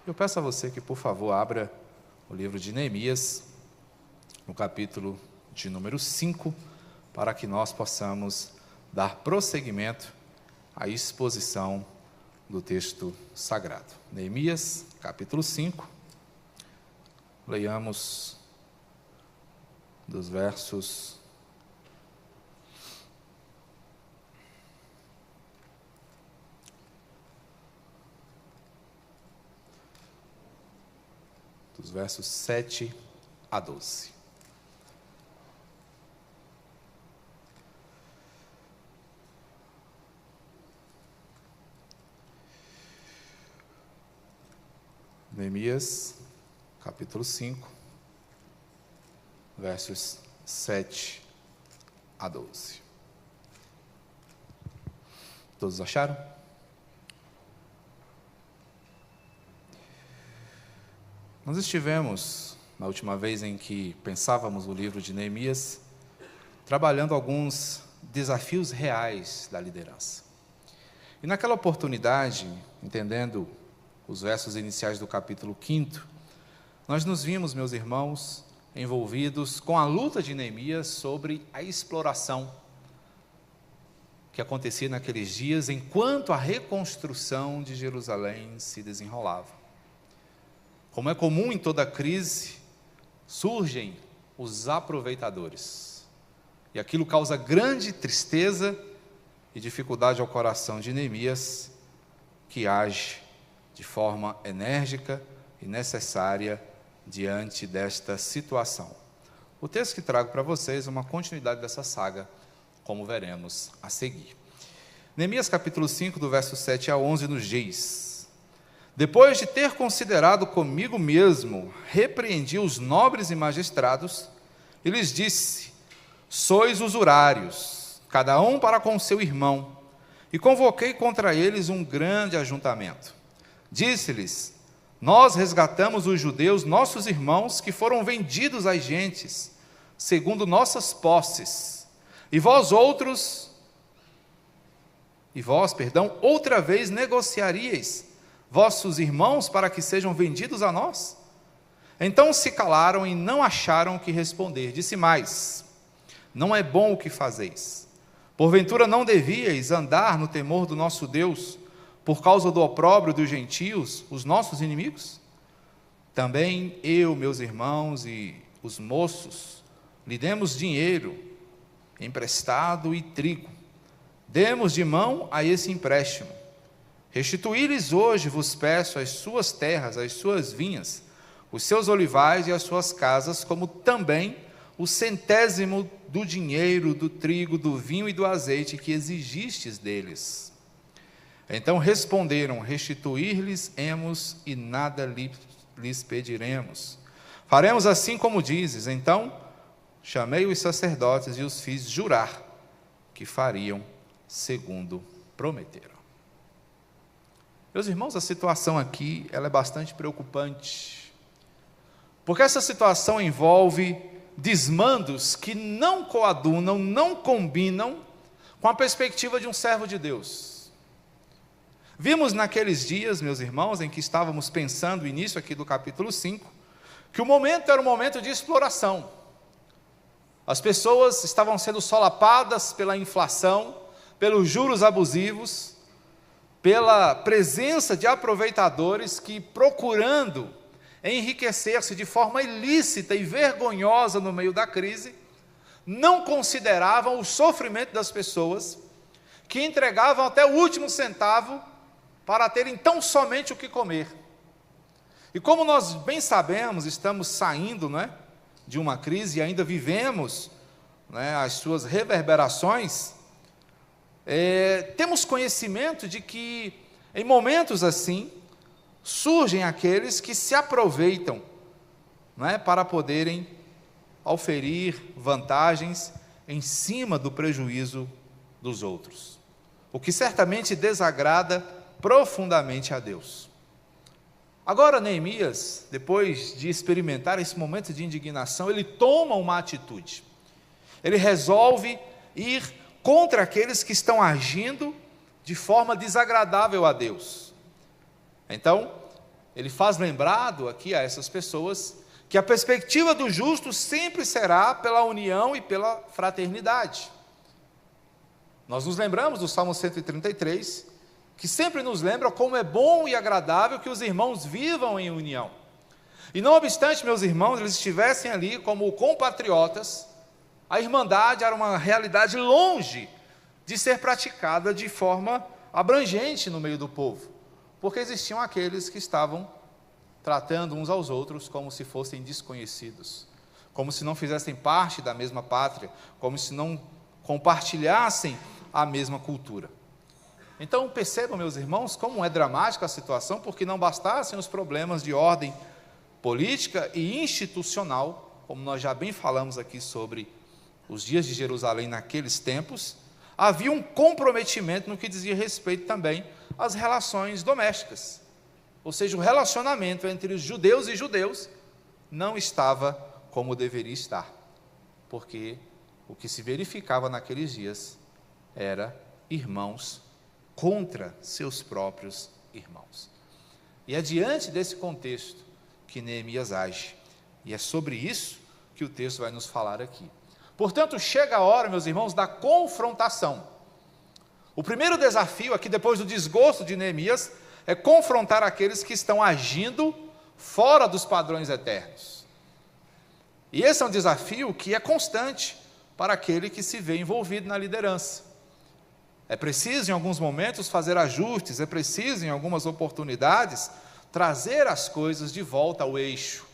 Eu peço a você que, por favor, abra o livro de Neemias, no capítulo de número 5, para que nós possamos dar prosseguimento à exposição do texto sagrado. Neemias, capítulo 5, leiamos dos versos 7 a 12. Neemias, capítulo 5, versos 7 a 12. Todos acharam? Nós estivemos, na última vez em que pensávamos o livro de Neemias, trabalhando alguns desafios reais da liderança. E naquela oportunidade, entendendo os versos iniciais do capítulo 5, nós nos vimos, meus irmãos, envolvidos com a luta de Neemias sobre a exploração que acontecia naqueles dias, enquanto a reconstrução de Jerusalém se desenrolava. Como é comum em toda crise, surgem os aproveitadores. E aquilo causa grande tristeza e dificuldade ao coração de Neemias, que age de forma enérgica e necessária diante desta situação. O texto que trago para vocês é uma continuidade dessa saga, como veremos a seguir. Neemias capítulo 5, do verso 7 a 11, nos diz: depois de ter considerado comigo mesmo, repreendi os nobres e magistrados, e lhes disse: sois usurários, cada um para com seu irmão, e convoquei contra eles um grande ajuntamento. Disse-lhes: nós resgatamos os judeus, nossos irmãos, que foram vendidos às gentes, segundo nossas posses, e vós, outra vez negociaríeis vossos irmãos para que sejam vendidos a nós? Então se calaram e não acharam o que responder. Disse mais: não é bom o que fazeis. Porventura não devíeis andar no temor do nosso Deus, por causa do opróbrio dos gentios, os nossos inimigos? Também eu, meus irmãos e os moços, lhe demos dinheiro emprestado e trigo. Demos de mão a esse empréstimo. Restituí-lhes hoje, vos peço, as suas terras, as suas vinhas, os seus olivais e as suas casas, como também o 100º do dinheiro, do trigo, do vinho e do azeite que exigistes deles. Então responderam: restituir-lhes-emos e nada lhes pediremos. Faremos assim como dizes. Então chamei os sacerdotes e os fiz jurar que fariam segundo prometeram. Meus irmãos, a situação aqui ela é bastante preocupante, porque essa situação envolve desmandos que não coadunam, não combinam com a perspectiva de um servo de Deus. Vimos naqueles dias, meus irmãos, em que estávamos pensando o início aqui do capítulo 5, que o momento era um momento de exploração. As pessoas estavam sendo solapadas pela inflação, pelos juros abusivos, pela presença de aproveitadores que, procurando enriquecer-se de forma ilícita e vergonhosa no meio da crise, não consideravam o sofrimento das pessoas, que entregavam até o último centavo para terem tão somente o que comer. E como nós bem sabemos, estamos saindo, de uma crise e ainda vivemos, as suas reverberações, temos conhecimento de que em momentos assim surgem aqueles que se aproveitam, para poderem oferir vantagens em cima do prejuízo dos outros, o que certamente desagrada profundamente a Deus. Agora Neemias, depois de experimentar esse momento de indignação, ele toma uma atitude. Ele resolve ir contra aqueles que estão agindo de forma desagradável a Deus. Então, ele faz lembrado aqui a essas pessoas que a perspectiva do justo sempre será pela união e pela fraternidade. Nós nos lembramos do Salmo 133, que sempre nos lembra como é bom e agradável que os irmãos vivam em união. E não obstante, meus irmãos, eles estivessem ali como compatriotas, a irmandade era uma realidade longe de ser praticada de forma abrangente no meio do povo, porque existiam aqueles que estavam tratando uns aos outros como se fossem desconhecidos, como se não fizessem parte da mesma pátria, como se não compartilhassem a mesma cultura. Então percebam, meus irmãos, como é dramática a situação, porque não bastassem os problemas de ordem política e institucional, como nós já bem falamos aqui sobre os dias de Jerusalém naqueles tempos, havia um comprometimento no que dizia respeito também às relações domésticas. Ou seja, o relacionamento entre os judeus e judeus não estava como deveria estar, porque o que se verificava naqueles dias era irmãos contra seus próprios irmãos. E é diante desse contexto que Neemias age, e é sobre isso que o texto vai nos falar aqui. Portanto, chega a hora, meus irmãos, da confrontação. O primeiro desafio aqui, depois do desgosto de Neemias, é confrontar aqueles que estão agindo fora dos padrões eternos. E esse é um desafio que é constante para aquele que se vê envolvido na liderança. É preciso, em alguns momentos, fazer ajustes, é preciso, em algumas oportunidades, trazer as coisas de volta ao eixo.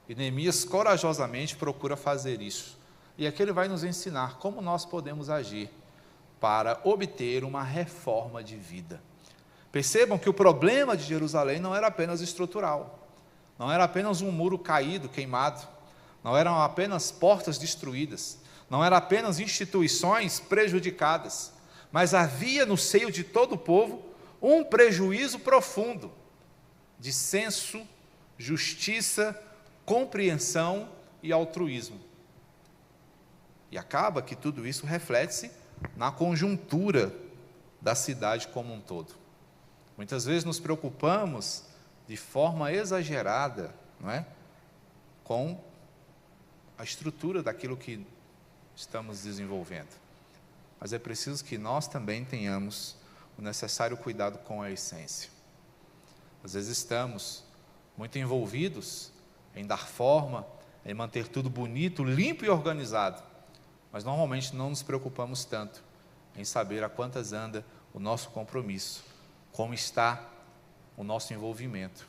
E Neemias corajosamente procura fazer isso. E aqui ele vai nos ensinar como nós podemos agir para obter uma reforma de vida. Percebam que o problema de Jerusalém não era apenas estrutural, não era apenas um muro caído, queimado, não eram apenas portas destruídas, não eram apenas instituições prejudicadas, mas havia no seio de todo o povo um prejuízo profundo de senso, justiça, compreensão e altruísmo. E acaba que tudo isso reflete-se na conjuntura da cidade como um todo. Muitas vezes nos preocupamos de forma exagerada, não é? Com a estrutura daquilo que estamos desenvolvendo. Mas é preciso que nós também tenhamos o necessário cuidado com a essência. Às vezes estamos muito envolvidos em dar forma, em manter tudo bonito, limpo e organizado, mas normalmente não nos preocupamos tanto em saber a quantas anda o nosso compromisso, como está o nosso envolvimento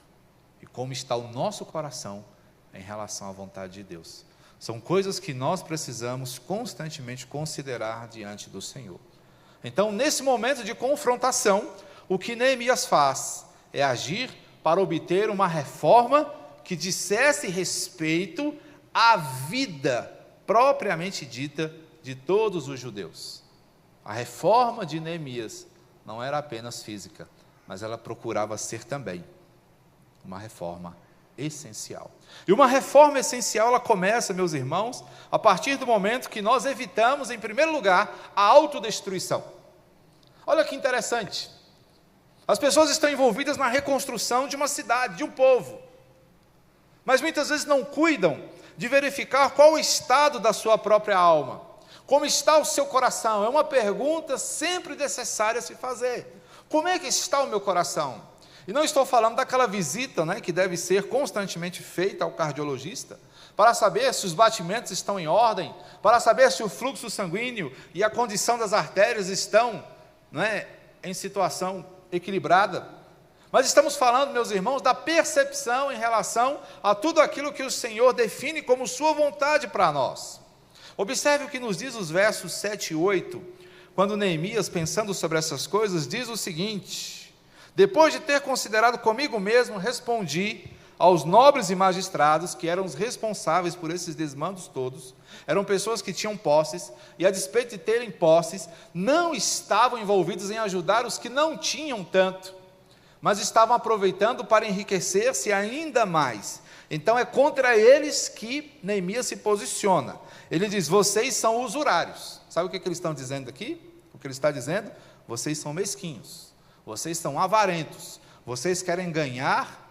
e como está o nosso coração em relação à vontade de Deus. São coisas que nós precisamos constantemente considerar diante do Senhor. Então, nesse momento de confrontação, o que Neemias faz é agir para obter uma reforma que dissesse respeito à vida propriamente dita de todos os judeus. A reforma de Neemias não era apenas física, mas ela procurava ser também uma reforma essencial. E uma reforma essencial, ela começa, meus irmãos, a partir do momento que nós evitamos, em primeiro lugar, a autodestruição. Olha que interessante. As pessoas estão envolvidas na reconstrução de uma cidade, de um povo, mas muitas vezes não cuidam de verificar qual o estado da sua própria alma, como está o seu coração. É uma pergunta sempre necessária a se fazer. Como é que está o meu coração? E não estou falando daquela visita, né, que deve ser constantemente feita ao cardiologista, para saber se os batimentos estão em ordem, para saber se o fluxo sanguíneo e a condição das artérias estão, né, em situação equilibrada. Mas estamos falando, meus irmãos, da percepção em relação a tudo aquilo que o Senhor define como sua vontade para nós. Observe o que nos diz os versos 7 e 8, quando Neemias, pensando sobre essas coisas, diz o seguinte: depois de ter considerado comigo mesmo, respondi aos nobres e magistrados, que eram os responsáveis por esses desmandos todos. Eram pessoas que tinham posses, e a despeito de terem posses, não estavam envolvidos em ajudar os que não tinham tanto, mas estavam aproveitando para enriquecer-se ainda mais. Então é contra eles que Neemias se posiciona. Ele diz: vocês são usurários. Sabe o que eles estão dizendo aqui? O que ele está dizendo? Vocês são mesquinhos, vocês são avarentos, vocês querem ganhar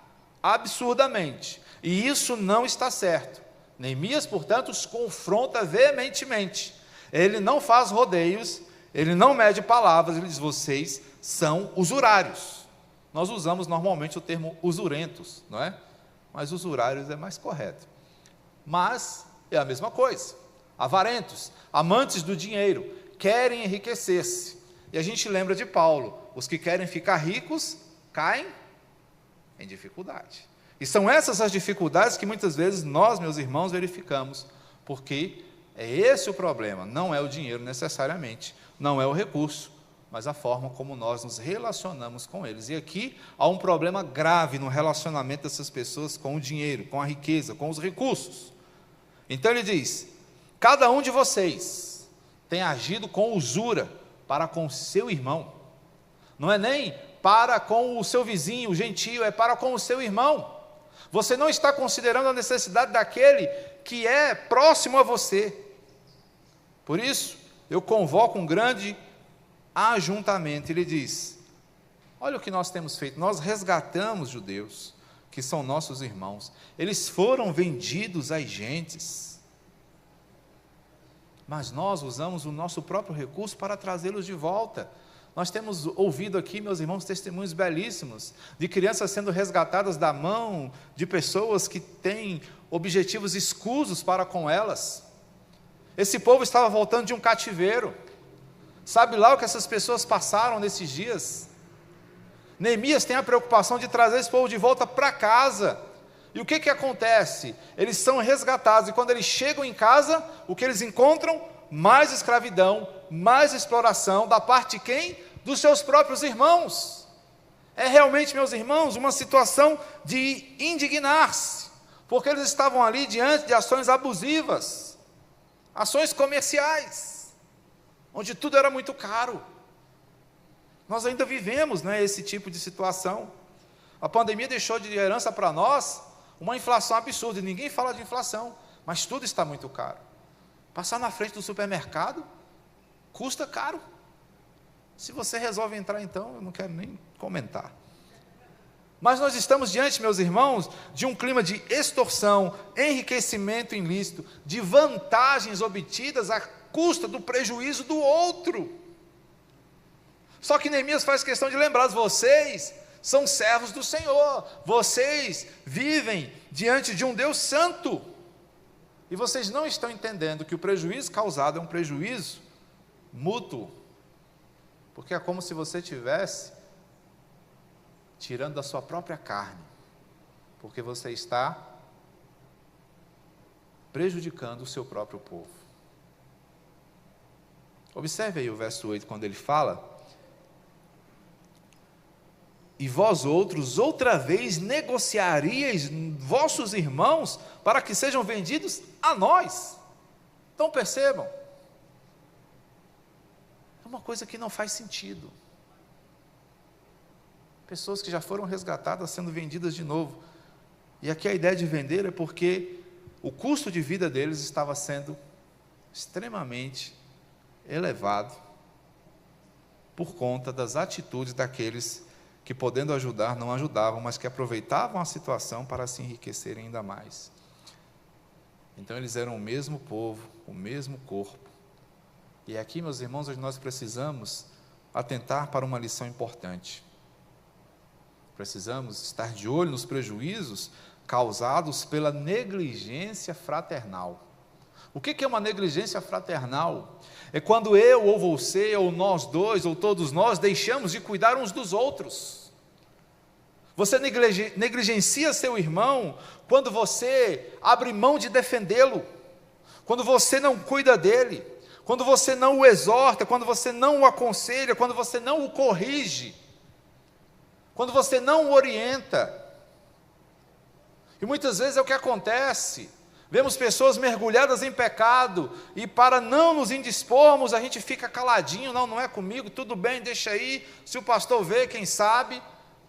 absurdamente, e isso não está certo. Neemias, portanto, os confronta veementemente. Ele não faz rodeios, ele não mede palavras, ele diz: vocês são usurários. Nós usamos normalmente o termo usurentos, não é? Mas usurários é mais correto. Mas é a mesma coisa. Avarentos, amantes do dinheiro, querem enriquecer-se. E a gente lembra de Paulo: os que querem ficar ricos caem em dificuldade. E são essas as dificuldades que muitas vezes nós, meus irmãos, verificamos, porque é esse o problema. Não é o dinheiro necessariamente, não é o recurso, mas a forma como nós nos relacionamos com eles. E aqui há um problema grave no relacionamento dessas pessoas com o dinheiro, com a riqueza, com os recursos. Então ele diz: cada um de vocês tem agido com usura para com seu irmão. Não é nem para com o seu vizinho, o gentio, é para com o seu irmão. Você não está considerando a necessidade daquele que é próximo a você. Por isso, eu convoco um grande ajuntamento. Ele diz: olha o que nós temos feito, nós resgatamos judeus, que são nossos irmãos. Eles foram vendidos às gentes, mas nós usamos o nosso próprio recurso para trazê-los de volta. Nós temos ouvido aqui, meus irmãos, testemunhos belíssimos de crianças sendo resgatadas da mão de pessoas que têm objetivos escusos para com elas. Esse povo estava voltando de um cativeiro. Sabe lá o que essas pessoas passaram nesses dias? Neemias tem a preocupação de trazer esse povo de volta para casa. E o que acontece? Eles são resgatados, e quando eles chegam em casa, o que eles encontram? Mais escravidão, mais exploração, da parte de quem? Dos seus próprios irmãos. É realmente, meus irmãos, uma situação de indignar-se, porque eles estavam ali diante de ações abusivas, ações comerciais, onde tudo era muito caro. Nós ainda vivemos, né, esse tipo de situação. A pandemia deixou de herança para nós uma inflação absurda, e ninguém fala de inflação, mas tudo está muito caro. Passar na frente do supermercado custa caro. Se você resolve entrar, então, eu não quero nem comentar. Mas nós estamos diante, meus irmãos, de um clima de extorsão, enriquecimento ilícito, de vantagens obtidas à custa do prejuízo do outro. Só que Neemias faz questão de lembrar: vocês são servos do Senhor, vocês vivem diante de um Deus santo, e vocês não estão entendendo que o prejuízo causado é um prejuízo mútuo, porque é como se você estivesse tirando da sua própria carne, porque você está prejudicando o seu próprio povo. Observe aí o verso 8, quando ele fala: e vós outros, outra vez, negociaríeis vossos irmãos para que sejam vendidos a nós. Então percebam, é uma coisa que não faz sentido. Pessoas que já foram resgatadas sendo vendidas de novo. E aqui a ideia de vender é porque o custo de vida deles estava sendo extremamente elevado por conta das atitudes daqueles que, podendo ajudar, não ajudavam, mas que aproveitavam a situação para se enriquecerem ainda mais. Então eles eram o mesmo povo, o mesmo corpo. E aqui, meus irmãos, hoje nós precisamos atentar para uma lição importante. Precisamos estar de olho nos prejuízos causados pela negligência fraternal. O que é uma negligência fraternal? É quando eu, ou você, ou nós dois, ou todos nós, deixamos de cuidar uns dos outros. Você negligencia seu irmão quando você abre mão de defendê-lo, quando você não cuida dele, quando você não o exorta, quando você não o aconselha, quando você não o corrige, quando você não o orienta. E muitas vezes é o que acontece. Vemos pessoas mergulhadas em pecado, e para não nos indispormos, a gente fica caladinho: não é comigo, tudo bem, deixa aí, se o pastor vê, quem sabe.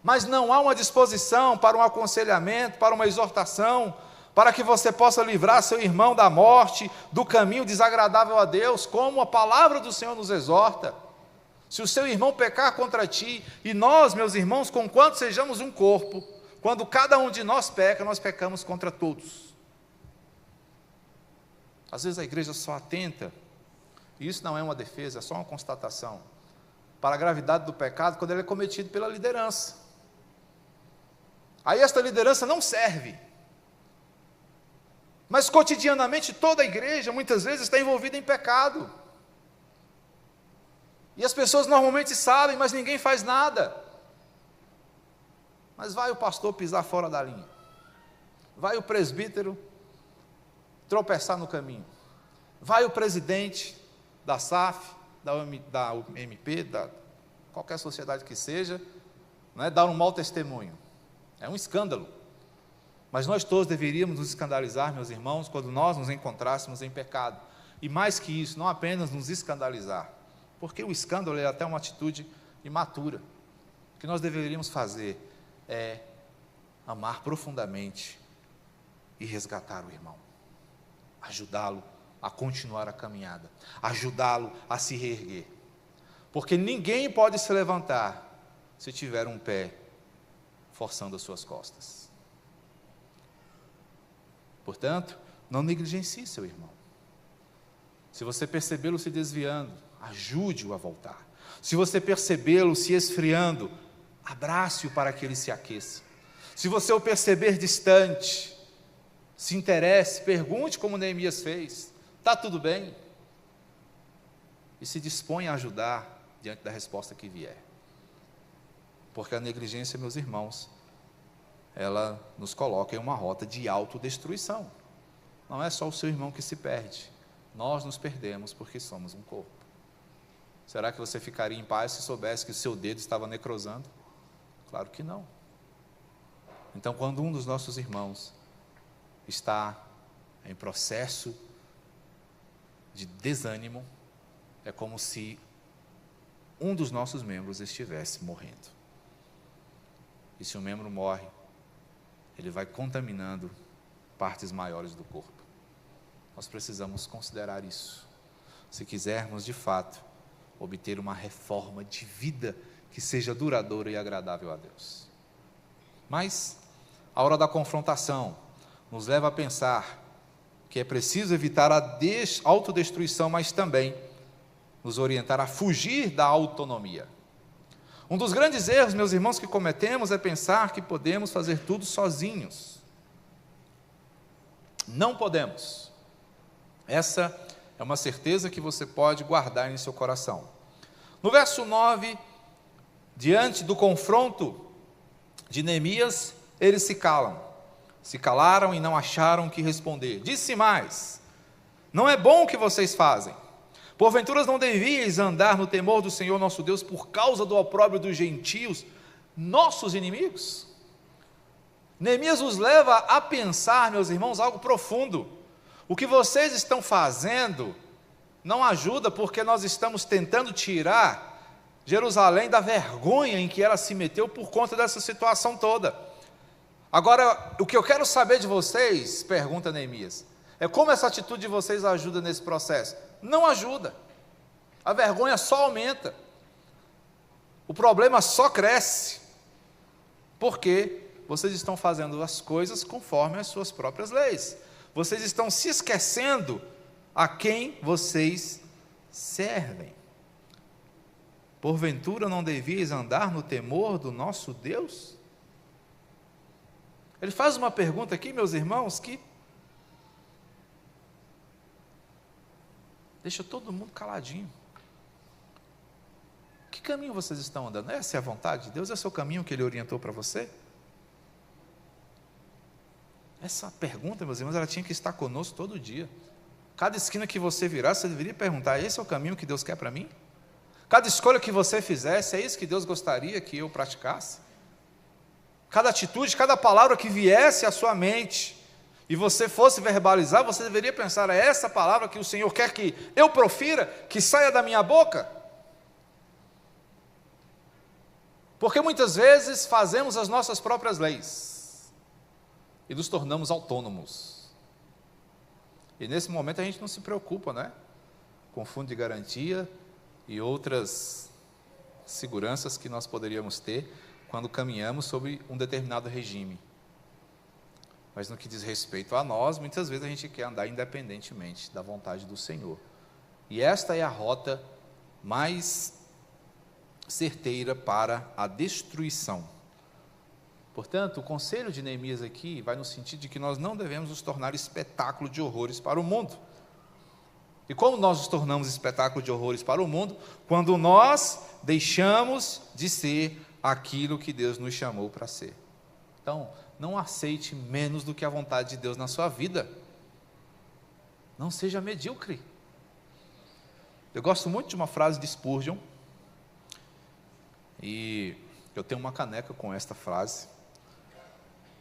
Mas não há uma disposição para um aconselhamento, para uma exortação, para que você possa livrar seu irmão da morte, do caminho desagradável a Deus, como a palavra do Senhor nos exorta. Se o seu irmão pecar contra ti, e nós, meus irmãos, conquanto sejamos um corpo, Quando cada um de nós peca, nós pecamos contra todos. Às vezes a igreja só atenta, e isso não é uma defesa, é só uma constatação, para a gravidade do pecado quando ele é cometido pela liderança. Aí esta liderança não serve. Mas cotidianamente toda a igreja muitas vezes está envolvida em pecado. E as pessoas normalmente sabem, mas ninguém faz nada. Mas vai o pastor pisar fora da linha. Vai o presbítero tropeçar no caminho. Vai o presidente da SAF, da UMP, da qualquer sociedade que seja, né, dar um mau testemunho. É um escândalo. Mas nós todos deveríamos nos escandalizar, meus irmãos, quando nós nos encontrássemos em pecado. E mais que isso, não apenas nos escandalizar, porque o escândalo é até uma atitude imatura. O que nós deveríamos fazer é amar profundamente e resgatar o irmão, ajudá-lo a continuar a caminhada, ajudá-lo a se reerguer, porque ninguém pode se levantar se tiver um pé forçando as suas costas. Portanto, não negligencie seu irmão. Se você percebê-lo se desviando, ajude-o a voltar. Se você percebê-lo se esfriando, abrace-o para que ele se aqueça. Se você o perceber distante, se interesse, pergunte como Neemias fez: está tudo bem? E se dispõe a ajudar diante da resposta que vier. Porque a negligência, meus irmãos, ela nos coloca em uma rota de autodestruição. Não é só o seu irmão que se perde, nós nos perdemos porque somos um corpo. Será que você ficaria em paz se soubesse que o seu dedo estava necrosando? Claro que não. Então, quando um dos nossos irmãos está em processo de desânimo, é como se um dos nossos membros estivesse morrendo. E se um membro morre, ele vai contaminando partes maiores do corpo. Nós precisamos considerar isso, se quisermos de fato obter uma reforma de vida que seja duradoura e agradável a Deus. Mas a hora da confrontação nos leva a pensar que é preciso evitar a autodestruição, mas também nos orientar a fugir da autonomia. Um dos grandes erros, meus irmãos, que cometemos é pensar que podemos fazer tudo sozinhos. Não podemos. Essa é uma certeza que você pode guardar em seu coração. No verso 9, diante do confronto de Neemias, eles se calam. Se calaram e não acharam o que responder. Disse mais: não é bom o que vocês fazem. Porventura não devíeis andar no temor do Senhor nosso Deus por causa do opróbrio dos gentios, nossos inimigos? Neemias nos leva a pensar, meus irmãos, algo profundo. O que vocês estão fazendo não ajuda, porque nós estamos tentando tirar Jerusalém da vergonha em que ela se meteu por conta dessa situação toda. Agora, o que eu quero saber de vocês, pergunta Neemias, é como essa atitude de vocês ajuda nesse processo? Não ajuda. A vergonha só aumenta. O problema só cresce. Porque vocês estão fazendo as coisas conforme as suas próprias leis. Vocês estão se esquecendo a quem vocês servem. Porventura não devíeis andar no temor do nosso Deus? Ele faz uma pergunta aqui, meus irmãos, que deixa todo mundo caladinho. Que caminho vocês estão andando? Essa é a vontade de Deus? Esse é o caminho que Ele orientou para você? Essa pergunta, meus irmãos, ela tinha que estar conosco todo dia. Cada esquina que você virasse, você deveria perguntar: esse é o caminho que Deus quer para mim? Cada escolha que você fizesse, é isso que Deus gostaria que eu praticasse? Cada atitude, cada palavra que viesse à sua mente, e você fosse verbalizar, você deveria pensar: é essa palavra que o Senhor quer que eu profira, que saia da minha boca? Porque muitas vezes fazemos as nossas próprias leis e nos tornamos autônomos. E nesse momento a gente não se preocupa, né? Com fundo de garantia e outras seguranças que nós poderíamos ter quando caminhamos sobre um determinado regime. Mas no que diz respeito a nós, muitas vezes a gente quer andar independentemente da vontade do Senhor. E esta é a rota mais certeira para a destruição. Portanto, o conselho de Neemias aqui vai no sentido de que nós não devemos nos tornar espetáculo de horrores para o mundo. E como nós nos tornamos espetáculo de horrores para o mundo? Quando nós deixamos de ser aquilo que Deus nos chamou para ser. Então, não aceite menos do que a vontade de Deus na sua vida. Não seja medíocre. Eu gosto muito de uma frase de Spurgeon, e eu tenho uma caneca com esta frase.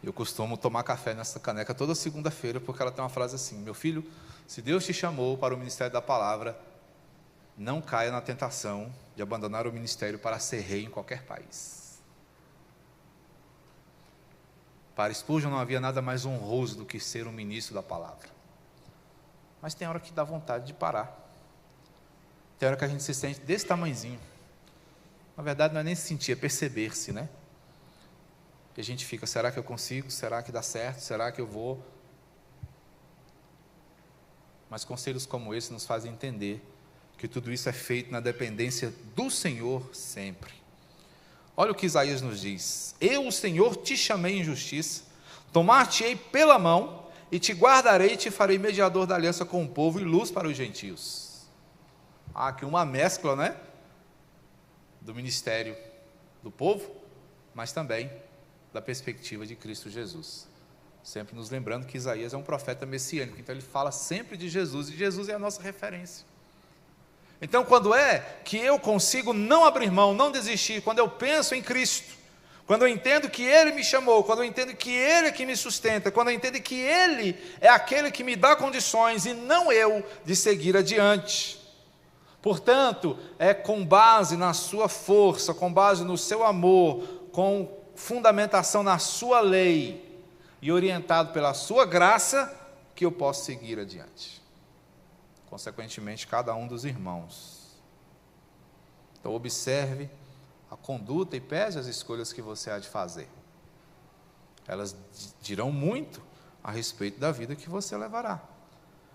Eu costumo tomar café nessa caneca toda segunda-feira, porque ela tem uma frase assim: meu filho, se Deus te chamou para o ministério da palavra, não caia na tentação de abandonar o ministério para ser rei em qualquer país. Para Spurgeon não havia nada mais honroso do que ser um ministro da palavra. Mas tem hora que dá vontade de parar. Tem hora que a gente se sente desse tamanhozinho. Na verdade não é nem se sentir, é perceber-se, né? E a gente fica, será que eu consigo? Será que dá certo? Será que eu vou? Mas conselhos como esse nos fazem entender que tudo isso é feito na dependência do Senhor sempre. Olha o que Isaías nos diz: eu, o Senhor, te chamei em justiça, tomar-te-ei pela mão, e te guardarei e te farei mediador da aliança com o povo e luz para os gentios. Há aqui uma mescla, né? Do ministério do povo, mas também da perspectiva de Cristo Jesus. Sempre nos lembrando que Isaías é um profeta messiânico, então ele fala sempre de Jesus, e Jesus é a nossa referência. Então, quando é que eu consigo não abrir mão, não desistir, quando eu penso em Cristo, quando eu entendo que Ele me chamou, quando eu entendo que Ele é que me sustenta, quando eu entendo que Ele é aquele que me dá condições e não eu de seguir adiante. Portanto, é com base na sua força, com base no seu amor, com fundamentação na sua lei e orientado pela sua graça, que eu posso seguir adiante. Consequentemente, cada um dos irmãos. Então, observe a conduta e pese as escolhas que você há de fazer. Elas dirão muito a respeito da vida que você levará.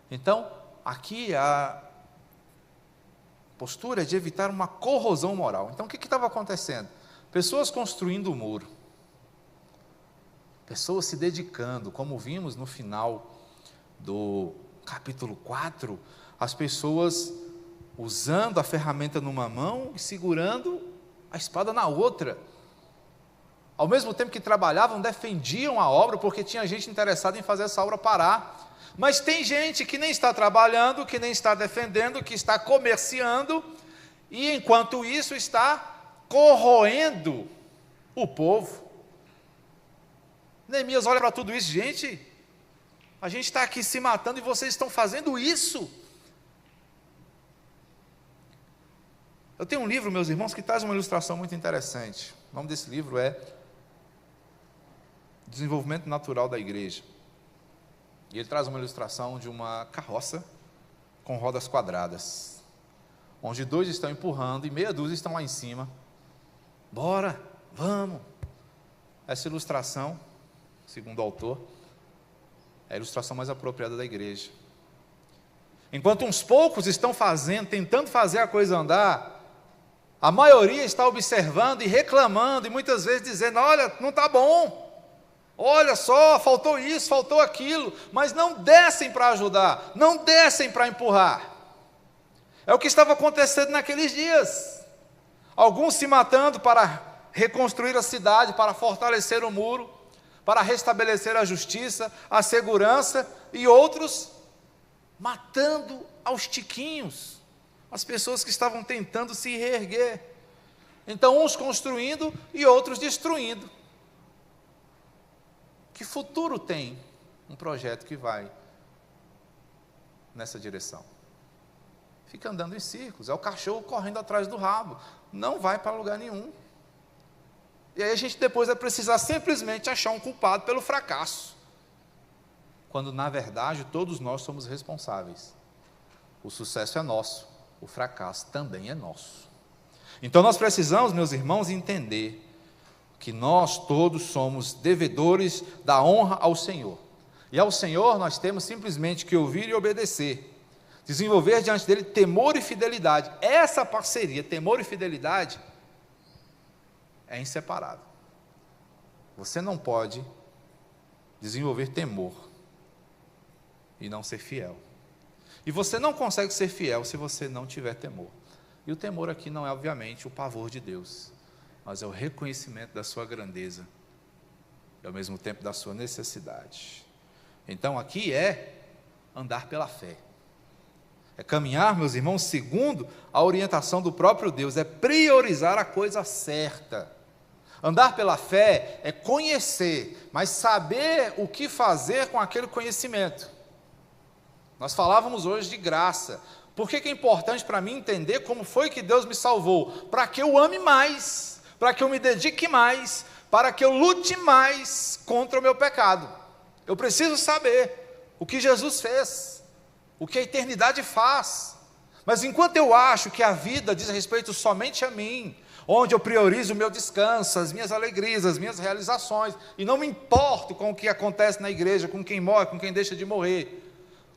Então, aqui a postura é de evitar uma corrosão moral. Então, o que estava acontecendo? Pessoas construindo o muro. Pessoas se dedicando, como vimos no final do capítulo 4, as pessoas usando a ferramenta numa mão e segurando a espada na outra. Ao mesmo tempo que trabalhavam, defendiam a obra, porque tinha gente interessada em fazer essa obra parar. Mas tem gente que nem está trabalhando, que nem está defendendo, que está comerciando, e enquanto isso está corroendo o povo. Neemias olha para tudo isso: gente, a gente está aqui se matando e vocês estão fazendo isso. Eu tenho um livro, meus irmãos, que traz uma ilustração muito interessante. O nome desse livro é Desenvolvimento Natural da Igreja. E ele traz uma ilustração de uma carroça com rodas quadradas, onde 2 estão empurrando e meia dúzia estão lá em cima. Bora, vamos. Essa ilustração, segundo o autor, é a ilustração mais apropriada da igreja. Enquanto uns poucos estão tentando fazer a coisa andar, a maioria está observando e reclamando, e muitas vezes dizendo: olha, não está bom, olha só, faltou isso, faltou aquilo, mas não descem para ajudar, não descem para empurrar. É o que estava acontecendo naqueles dias. Alguns se matando para reconstruir a cidade, para fortalecer o muro, para restabelecer a justiça, a segurança, e outros matando aos tiquinhos as pessoas que estavam tentando se reerguer. Então, uns construindo e outros destruindo. Que futuro tem um projeto que vai nessa direção? Fica andando em círculos, é o cachorro correndo atrás do rabo, não vai para lugar nenhum. E aí a gente depois vai precisar simplesmente achar um culpado pelo fracasso, quando na verdade todos nós somos responsáveis. O sucesso é nosso, o fracasso também é nosso. Então nós precisamos, meus irmãos, entender que nós todos somos devedores da honra ao Senhor. E ao Senhor nós temos simplesmente que ouvir e obedecer. Desenvolver diante dele temor e fidelidade. Essa parceria, temor e fidelidade, é inseparável. Você não pode desenvolver temor e não ser fiel. E você não consegue ser fiel se você não tiver temor. E o temor aqui não é, obviamente, o pavor de Deus, mas é o reconhecimento da sua grandeza e, ao mesmo tempo, da sua necessidade. Então, aqui é andar pela fé. É caminhar, meus irmãos, segundo a orientação do próprio Deus, é priorizar a coisa certa. Andar pela fé é conhecer, mas saber o que fazer com aquele conhecimento. Nós falávamos hoje de graça. Por que é importante para mim entender como foi que Deus me salvou? Para que eu ame mais, para que eu me dedique mais, para que eu lute mais contra o meu pecado. Eu preciso saber o que Jesus fez, o que a eternidade faz. Mas enquanto eu acho que a vida diz respeito somente a mim, onde eu priorizo o meu descanso, as minhas alegrias, as minhas realizações, e não me importo com o que acontece na igreja, com quem morre, com quem deixa de morrer,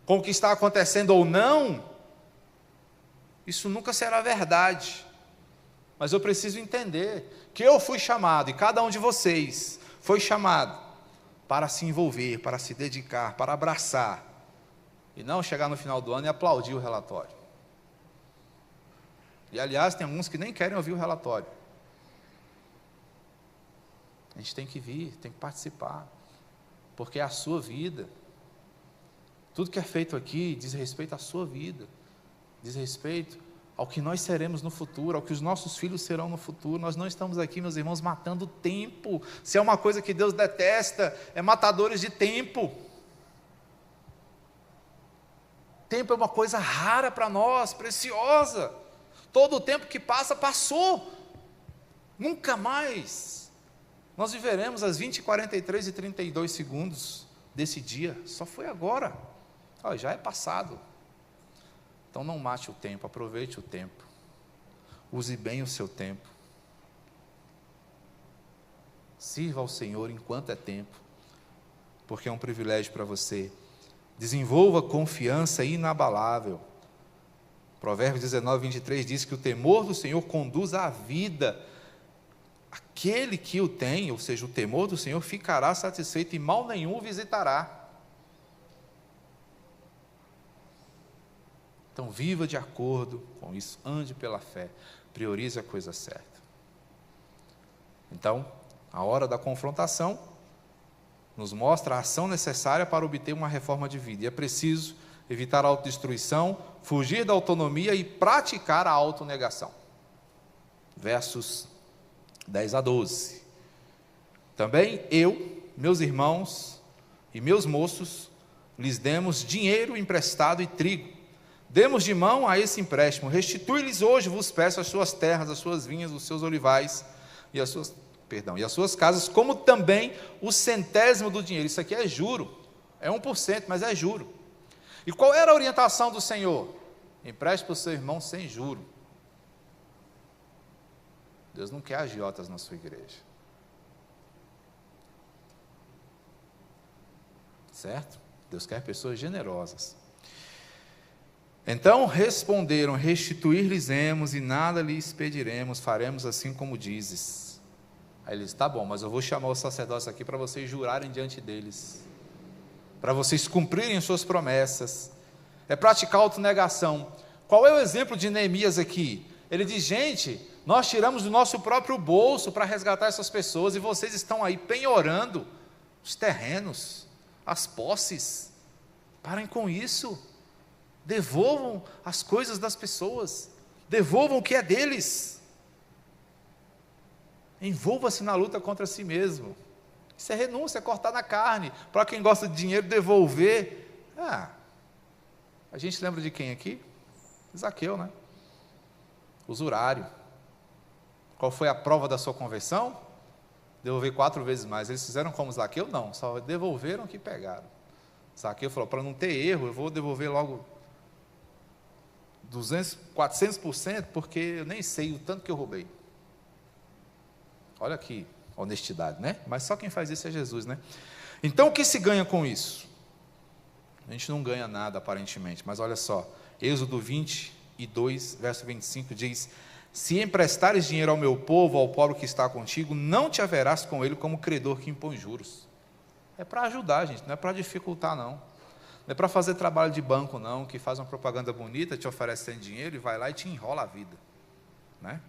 com o que está acontecendo ou não, isso nunca será verdade. Mas eu preciso entender que eu fui chamado, e cada um de vocês foi chamado para se envolver, para se dedicar, para abraçar, e não chegar no final do ano e aplaudir o relatório. E aliás, tem alguns que nem querem ouvir o relatório. A gente tem que vir, tem que participar, porque é a sua vida. Tudo que é feito aqui diz respeito à sua vida, diz respeito ao que nós seremos no futuro, ao que os nossos filhos serão no futuro. Nós não estamos aqui, meus irmãos, matando tempo. Se é uma coisa que Deus detesta, é matadores de tempo. Tempo é uma coisa rara para nós, preciosa. Todo o tempo que passa, passou. Nunca mais nós viveremos as 20, 43 e 32 segundos desse dia. Só foi agora. Já é passado. Então não mate o tempo, aproveite o tempo. Use bem o seu tempo. Sirva ao Senhor enquanto é tempo, porque é um privilégio para você. Desenvolva confiança inabalável. Provérbios 19, 23 diz que o temor do Senhor conduz à vida. Aquele que o tem, ou seja, o temor do Senhor, ficará satisfeito e mal nenhum o visitará. Então, viva de acordo com isso, ande pela fé, priorize a coisa certa. Então, a hora da confrontação nos mostra a ação necessária para obter uma reforma de vida. E é preciso evitar a autodestruição, fugir da autonomia e praticar a autonegação. Versos 10 a 12. Também eu, meus irmãos e meus moços, lhes demos dinheiro emprestado e trigo. Demos de mão a esse empréstimo, restitui-lhes hoje, vos peço, as suas terras, as suas vinhas, os seus olivais e as suas casas, como também o 100º do dinheiro. Isso aqui é juro, é 1%, mas é juro. E qual era a orientação do Senhor? Empreste para o seu irmão sem juro. Deus não quer agiotas na sua igreja. Certo? Deus quer pessoas generosas. Então responderam, restituir-lhes-emos e nada lhes pediremos, faremos assim como dizes. Aí eles, tá bom, mas eu vou chamar os sacerdotes aqui para vocês jurarem diante deles, para vocês cumprirem suas promessas, é praticar autonegação. Qual é o exemplo de Neemias aqui? Ele diz, gente, nós tiramos do nosso próprio bolso para resgatar essas pessoas, e vocês estão aí penhorando os terrenos, as posses. Parem com isso. Devolvam as coisas das pessoas, devolvam o que é deles. Envolva-se na luta contra si mesmo. Isso é renúncia, é cortar na carne. Para quem gosta de dinheiro, devolver. A gente lembra de quem aqui? Zaqueu, né? Usurário. Qual foi a prova da sua conversão? Devolver 4 vezes mais. Eles fizeram como Zaqueu? Não, só devolveram o que pegaram. Zaqueu falou, para não ter erro, eu vou devolver logo 200, 400%, porque eu nem sei o tanto que eu roubei. Olha aqui, honestidade, né? Mas só quem faz isso é Jesus, né? Então, o que se ganha com isso? A gente não ganha nada, aparentemente, mas olha só, Êxodo 22, verso 25, diz: se emprestares dinheiro ao meu povo, ao povo que está contigo, não te haverás com ele como credor que impõe juros. É para ajudar, gente, não é para dificultar, não. Não é para fazer trabalho de banco, não, que faz uma propaganda bonita, te oferecendo dinheiro e vai lá e te enrola a vida, né?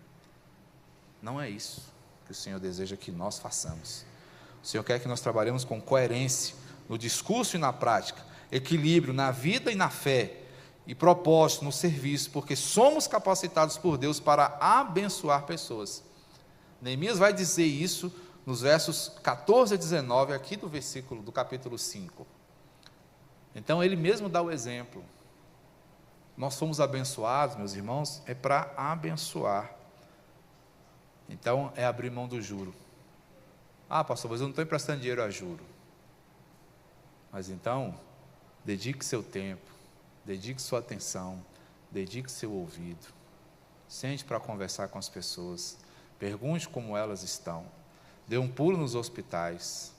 Não é isso que o Senhor deseja que nós façamos. O Senhor quer que nós trabalhemos com coerência no discurso e na prática, equilíbrio na vida e na fé, e propósito no serviço, porque somos capacitados por Deus para abençoar pessoas. Neemias vai dizer isso nos versos 14 a 19, aqui do capítulo 5. Então ele mesmo dá o exemplo. Nós fomos abençoados, meus irmãos, é para abençoar. Então é abrir mão do juro. Ah, pastor, mas eu não estou emprestando dinheiro a juro. Mas então, dedique seu tempo, dedique sua atenção, dedique seu ouvido. Sente para conversar com as pessoas. Pergunte como elas estão. Dê um pulo nos hospitais.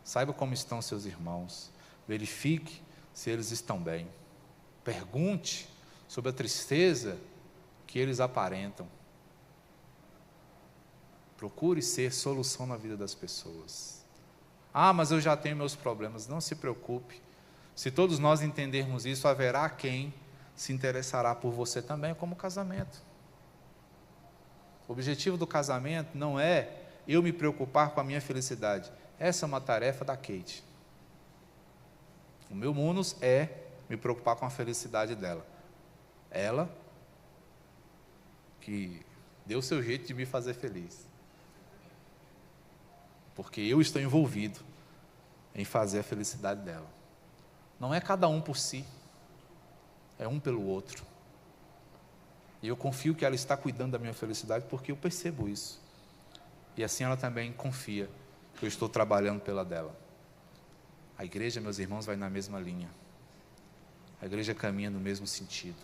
Saiba como estão seus irmãos. Verifique se eles estão bem. Pergunte sobre a tristeza que eles aparentam. Procure ser solução na vida das pessoas. Ah, mas eu já tenho meus problemas. Não se preocupe. Se todos nós entendermos isso, haverá quem se interessará por você também, como casamento. O objetivo do casamento não é eu me preocupar com a minha felicidade. Essa é uma tarefa da Kate. O meu munus é me preocupar com a felicidade dela. Ela que deu o seu jeito de me fazer feliz. Porque eu estou envolvido em fazer a felicidade dela. Não é cada um por si, é um pelo outro. E eu confio que ela está cuidando da minha felicidade, porque eu percebo isso. E assim ela também confia que eu estou trabalhando pela dela. A igreja, meus irmãos, vai na mesma linha. A igreja caminha no mesmo sentido.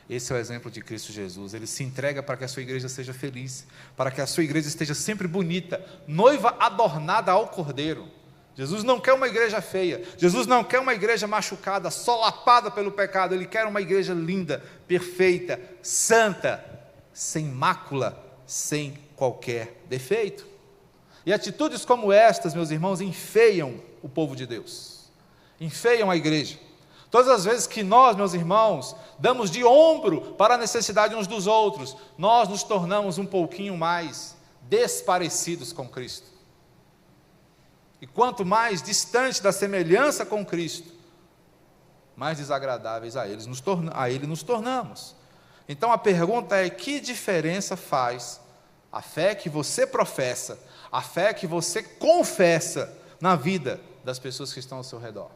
Esse é o exemplo de Cristo Jesus. Ele se entrega para que a sua igreja seja feliz, para que a sua igreja esteja sempre bonita, noiva adornada ao Cordeiro. Jesus não quer uma igreja feia, Jesus não quer uma igreja machucada, solapada pelo pecado. Ele quer uma igreja linda, perfeita, santa, sem mácula, sem qualquer defeito. E atitudes como estas, meus irmãos, enfeiam o povo de Deus, enfeiam a igreja. Todas as vezes que nós, meus irmãos, damos de ombro para a necessidade uns dos outros, nós nos tornamos um pouquinho mais desparecidos com Cristo. E quanto mais distante da semelhança com Cristo, mais desagradáveis a Ele nos tornamos. Então a pergunta é: que diferença faz a fé que você professa, a fé que você confessa na vida das pessoas que estão ao seu redor?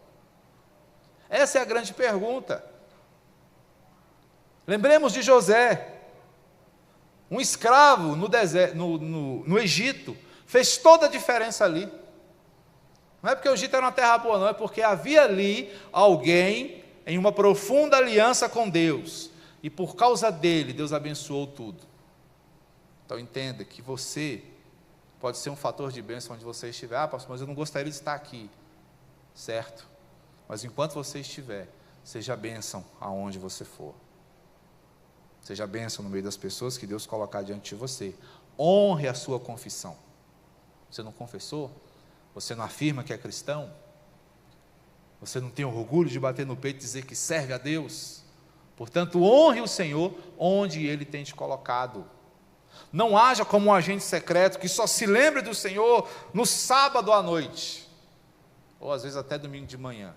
Essa é a grande pergunta. Lembremos de José, um escravo no deserto, no Egito, fez toda a diferença ali. Não é porque o Egito era uma terra boa, não, é porque havia ali alguém em uma profunda aliança com Deus, e por causa dele, Deus abençoou tudo. Então entenda que você pode ser um fator de bênção onde você estiver. Ah, pastor, mas eu não gostaria de estar aqui. Certo? Mas enquanto você estiver, seja bênção aonde você for. Seja bênção no meio das pessoas que Deus colocar diante de você. Honre a sua confissão. Você não confessou? Você não afirma que é cristão? Você não tem orgulho de bater no peito e dizer que serve a Deus? Portanto, honre o Senhor onde Ele tem te colocado. Não haja como um agente secreto que só se lembre do Senhor no sábado à noite, ou às vezes até domingo de manhã.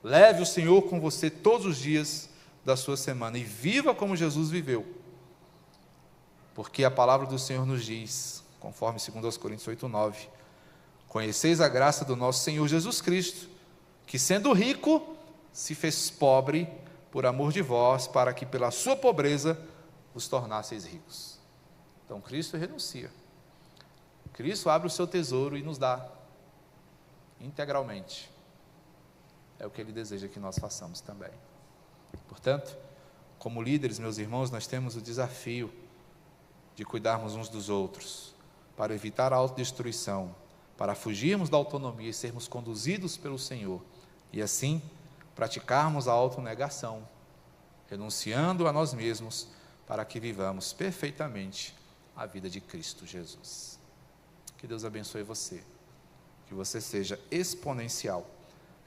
Leve o Senhor com você todos os dias da sua semana e viva como Jesus viveu. Porque a palavra do Senhor nos diz, conforme 2 Coríntios 8:9, conheceis a graça do nosso Senhor Jesus Cristo, que sendo rico, se fez pobre por amor de vós, para que pela sua pobreza vos tornasseis ricos. Então Cristo renuncia. Cristo abre o seu tesouro e nos dá integralmente. É o que Ele deseja que nós façamos também. Portanto, como líderes, meus irmãos, nós temos o desafio de cuidarmos uns dos outros, para evitar a autodestruição, para fugirmos da autonomia e sermos conduzidos pelo Senhor, e assim praticarmos a autonegação, renunciando a nós mesmos, para que vivamos perfeitamente a vida de Cristo Jesus. Que Deus abençoe você, que você seja exponencial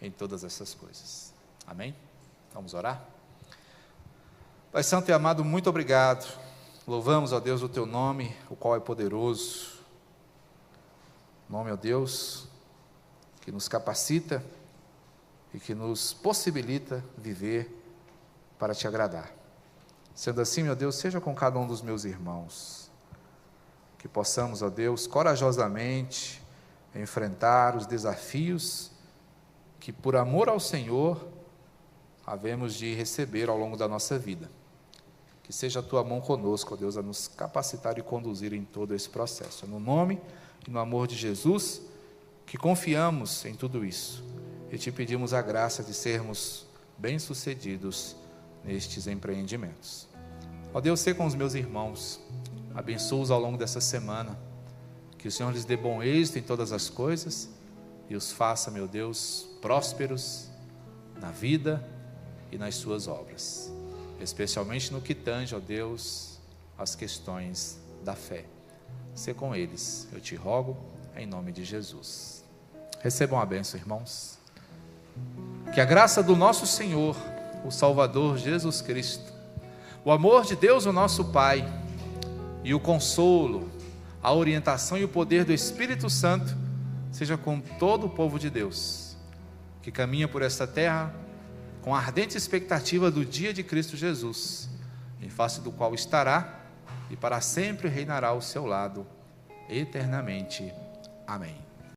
em todas essas coisas. Amém? Vamos orar? Pai Santo e amado, muito obrigado. Louvamos, ó Deus, o Teu nome, o qual é poderoso. Nome, ó Deus, que nos capacita e que nos possibilita viver para Te agradar. Sendo assim, meu Deus, seja com cada um dos meus irmãos, que possamos, ó Deus, corajosamente enfrentar os desafios que, por amor ao Senhor, havemos de receber ao longo da nossa vida. Que seja a Tua mão conosco, ó Deus, a nos capacitar e conduzir em todo esse processo. É no nome e no amor de Jesus que confiamos em tudo isso e Te pedimos a graça de sermos bem-sucedidos nestes empreendimentos. Ó Deus, seja com os meus irmãos, abençoa-os ao longo dessa semana, que o Senhor lhes dê bom êxito em todas as coisas e os faça, meu Deus, prósperos na vida e nas suas obras, especialmente no que tange, ó Deus, as questões da fé. Sê com eles, eu te rogo, em nome de Jesus. Recebam a bênção, irmãos. Que a graça do nosso Senhor, o Salvador Jesus Cristo, o amor de Deus, o nosso Pai, e o consolo, a orientação e o poder do Espírito Santo, seja com todo o povo de Deus, que caminha por esta terra, com a ardente expectativa do dia de Cristo Jesus, em face do qual estará e para sempre reinará ao seu lado, eternamente. Amém.